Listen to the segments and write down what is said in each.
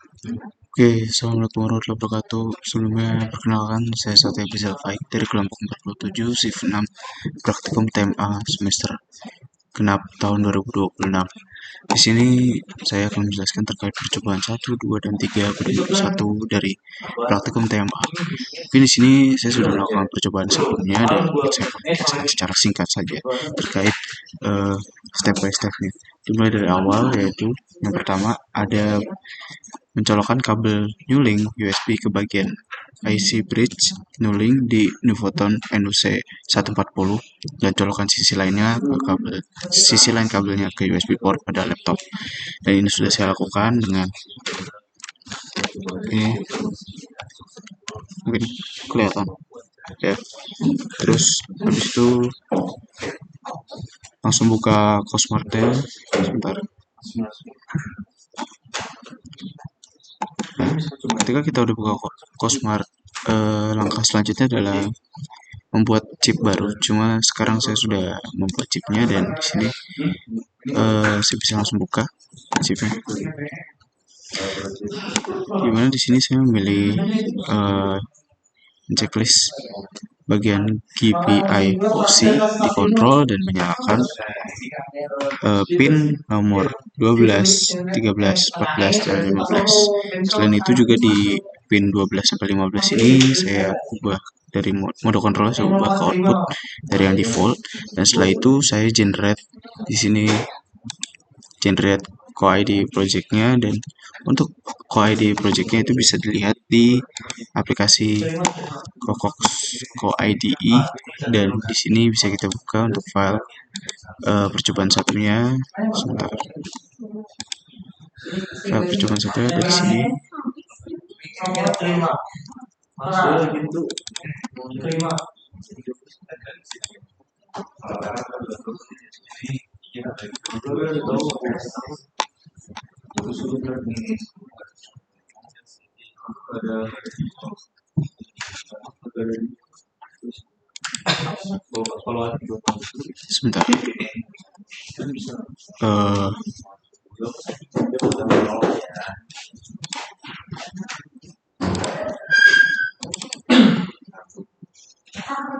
Oke, Assalamualaikum warahmatullahi wabarakatuh. Sebelumnya, perkenalkan, saya Satya Bizal Faik dari kelompok 47, shift 6, praktikum TMA semester genap tahun 2026. Di sini saya akan menjelaskan terkait percobaan 1, 2, dan 3 pada unit 1 dari praktikum TMA. Mungkin di sini saya sudah melakukan percobaan sebelumnya dan saya akan menjelaskan secara singkat saja terkait step by stepnya. Dimulai dari awal, yaitu yang pertama ada mencolokkan kabel Newlink USB ke bagian IC bridge Newlink di Nuvoton NUC 140 dan colokan sisi lain kabelnya ke USB port pada laptop. Dan ini sudah saya lakukan dengan ini mungkin kelihatan ya. Terus habis itu langsung buka Cosmartel sebentar. Nah, ketika kita udah buka Cosmart, langkah selanjutnya adalah membuat chip baru. Cuma sekarang saya sudah membuat chipnya dan di sini saya bisa langsung buka chipnya. Dimana di sini saya memilih checklist bagian GPIOC dikontrol dan menyalakan pin nomor 12, 13, 14, dan 15. Selain itu juga di pin 12 sampai 15 ini saya ubah dari mode kontrol, saya ubah ke output dari yang default, dan setelah itu saya generate di sini generate co-id projectnya, dan untuk co-id projectnya itu bisa dilihat di aplikasi Cocox co-ide, dan di sini bisa kita buka untuk file percobaan satunya. Sebentar, file percobaan satunya ada di sini. Sebentar.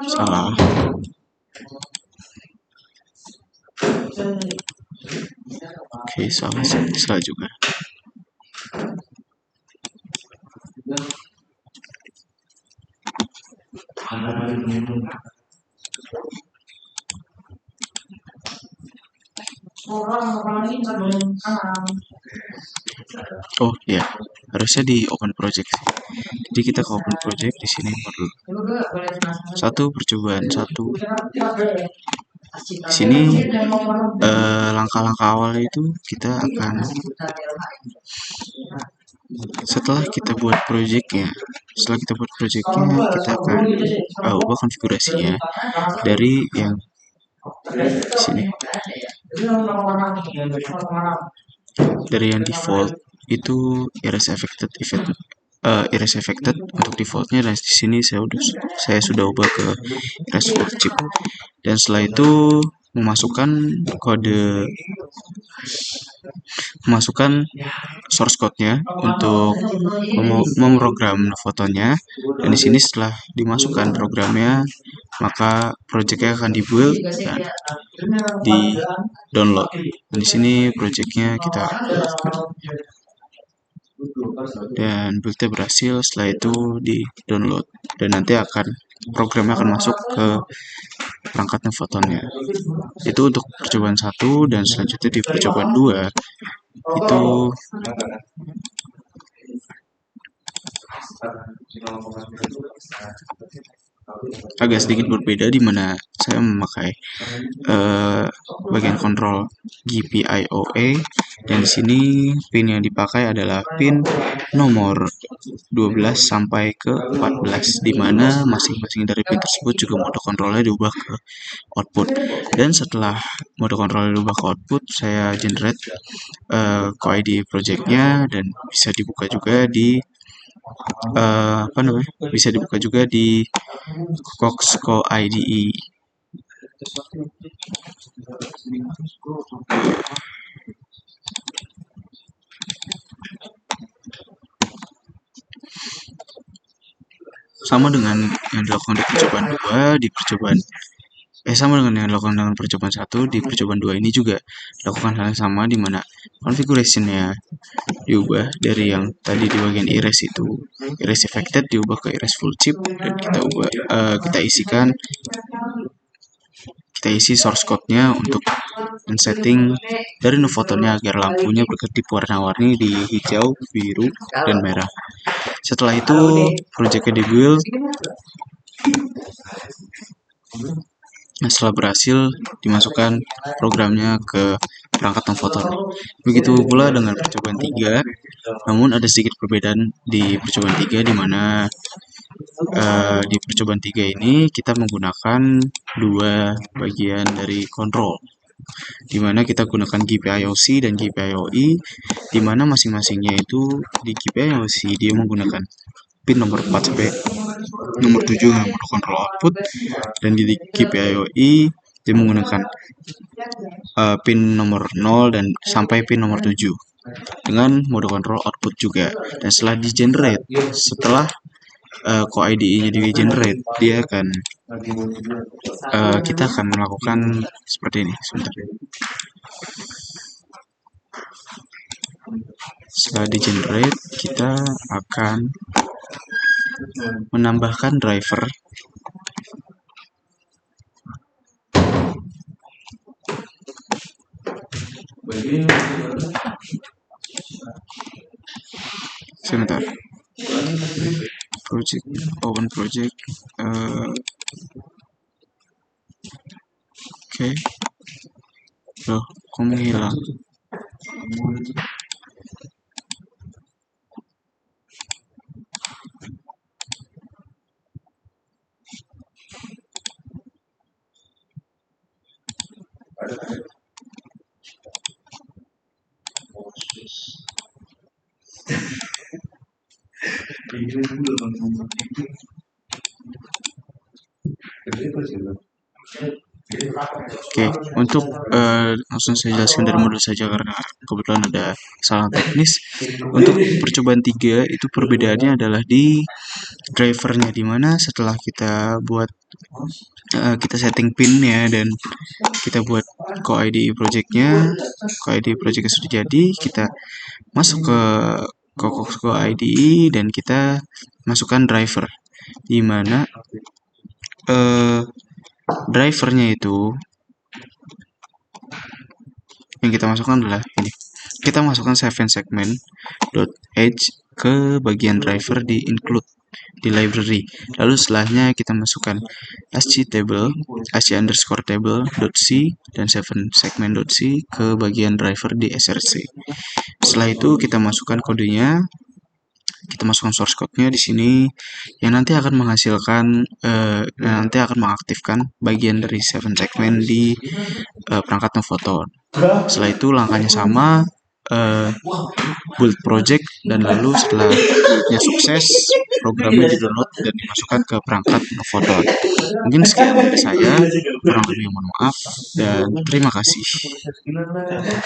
Salah. Oke, salah juga. Oh ya, harusnya di open project sih. Jadi kita ke open project, di sini modul satu percobaan satu. Di sini langkah-langkah awal itu kita akan, setelah kita buat projectnya, kita akan ubah konfigurasinya dari yang sini, dari yang default itu erase affected untuk defaultnya, dan di sini saya sudah ubah ke erase full chip, dan setelah itu memasukkan source code-nya untuk memprogram fotonya, dan di sini setelah dimasukkan programnya maka projectnya akan dibuild dan di download, dan di sini projectnya kita dan buildnya berhasil. Setelah itu di download dan nanti programnya akan masuk ke perangkatnya fotonnya. Itu untuk percobaan satu, dan selanjutnya di percobaan 2 itu agak sedikit berbeda, di mana saya memakai bagian kontrol GPIOA, dan di sini pin yang dipakai adalah pin nomor 12 sampai ke 14, di mana masing-masing dari pin tersebut juga mode kontrolnya diubah ke output. Dan setelah mode kontrolnya diubah ke output, saya generate co-id projectnya, dan bisa dibuka juga di Coxco IDE. sama dengan yang dilakukan di percobaan 2 di percobaan sama dengan yang dilakukan dengan percobaan 1 di percobaan 2 ini juga lakukan hal yang sama, di mana configuration-nya diubah dari yang tadi di bagian erase itu erase affected diubah ke erase full chip, dan kita isi source code-nya untuk setting dari Nuvoton-nya agar lampunya berkedip warna-warni di hijau, biru, dan merah. Setelah itu project-nya di-build. Setelah berhasil, dimasukkan programnya ke perangkat Nuvoton. Begitu pula dengan percobaan 3, namun ada sedikit perbedaan di percobaan 3, di mana di percobaan 3 ini kita menggunakan dua bagian dari kontrol, di mana kita gunakan GPIOC dan GPIOE, di mana masing-masingnya itu di GPIOC dia menggunakan pin nomor 4 sampai nomor 7 yang mode kontrol output, dan di GPIOE dia menggunakan pin nomor 0 dan sampai pin nomor 7 dengan mode kontrol output juga. Dan setelah di-generate, setelah core IDE-nya di-generate, dia akan kita akan melakukan seperti ini. Sebentar. Setelah di-generate, kita akan menambahkan driver sebentar. Project, open project. Oke. Loh, kok menghilang? Oke, untuk langsung saya jelaskan dari modul saja karena kebetulan ada kesalahan teknis. Untuk percobaan 3 itu perbedaannya adalah di drivernya, dimana setelah kita buat kita setting pinnya dan kita buat core IDE projectnya sudah jadi, kita masuk ke core IDE dan kita masukkan driver, dimana drivernya itu yang kita masukkan adalah ini. Kita masukkan 7 segment.h ke bagian driver di include di library. Lalu setelahnya kita masukkan asc_table.c dan 7 segment.c ke bagian driver di src. Setelah itu kita masukkan kodenya, kita masukkan source code-nya di sini yang nanti akan menghasilkan nanti akan mengaktifkan bagian dari 7 segment di perangkat Nuvoton. Setelah itu langkahnya sama, build project, dan lalu setelah build-nya sukses, programnya di-download dan dimasukkan ke perangkat Nuvoton. Mungkin sekian dari saya, kurang lebih mohon maaf dan terima kasih.